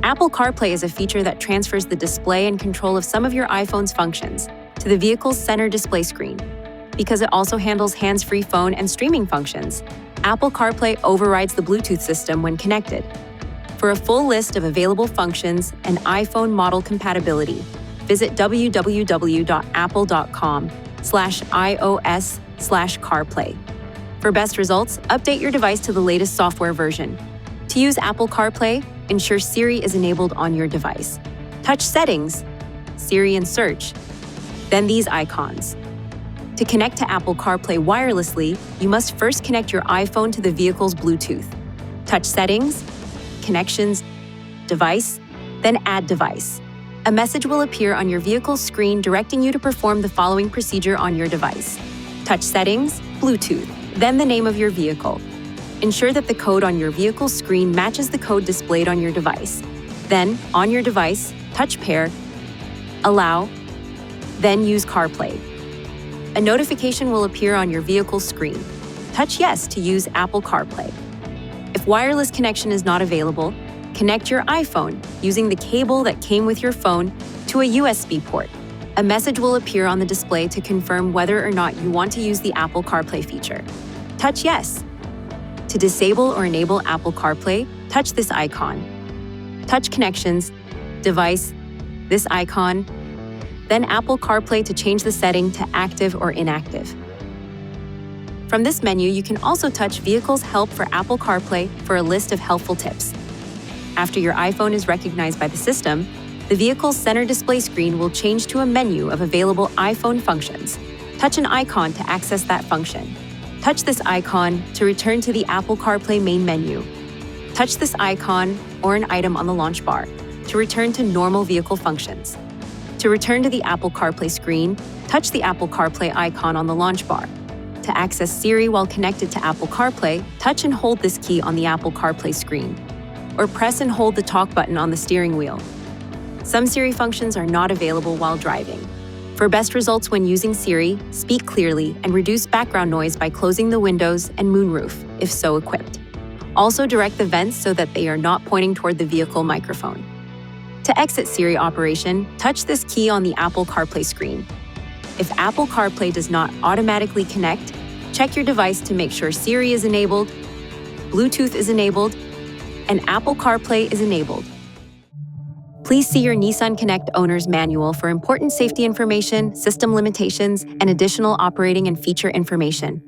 Apple CarPlay is a feature that transfers the display and control of some of your iPhone's functions to the vehicle's center display screen. Because it also handles hands-free phone and streaming functions, Apple CarPlay overrides the Bluetooth system when connected. For a full list of available functions and iPhone model compatibility, visit www.apple.com/iOS/CarPlay. For best results, update your device to the latest software version. To use Apple CarPlay, ensure Siri is enabled on your device. Touch Settings, Siri and Search, then these icons. To connect to Apple CarPlay wirelessly, you must first connect your iPhone to the vehicle's Bluetooth. Touch Settings, Connections, Device, then Add Device. A message will appear on your vehicle's screen directing you to perform the following procedure on your device. Touch Settings, Bluetooth, then the name of your vehicle. Ensure that the code on your vehicle's screen matches the code displayed on your device. Then, on your device, touch Pair, Allow, then use CarPlay. A notification will appear on your vehicle's screen. Touch Yes to use Apple CarPlay. If wireless connection is not available, connect your iPhone using the cable that came with your phone to a USB port. A message will appear on the display to confirm whether or not you want to use the Apple CarPlay feature. Touch Yes. To disable or enable Apple CarPlay, touch this icon. Touch Connections, Device, this icon, then Apple CarPlay to change the setting to active or inactive. From this menu, you can also touch Vehicle's Help for Apple CarPlay for a list of helpful tips. After your iPhone is recognized by the system, the vehicle's center display screen will change to a menu of available iPhone functions. Touch an icon to access that function. Touch this icon to return to the Apple CarPlay main menu. Touch this icon or an item on the launch bar to return to normal vehicle functions. To return to the Apple CarPlay screen, touch the Apple CarPlay icon on the launch bar. To access Siri while connected to Apple CarPlay, touch and hold this key on the Apple CarPlay screen, or press and hold the talk button on the steering wheel. Some Siri functions are not available while driving. For best results when using Siri, speak clearly and reduce background noise by closing the windows and moonroof, if so equipped. Also direct the vents so that they are not pointing toward the vehicle microphone. To exit Siri operation, touch this key on the Apple CarPlay screen. If Apple CarPlay does not automatically connect, check your device to make sure Siri is enabled, Bluetooth is enabled, and Apple CarPlay is enabled. Please see your Nissan Connect owner's manual for important safety information, system limitations, and additional operating and feature information.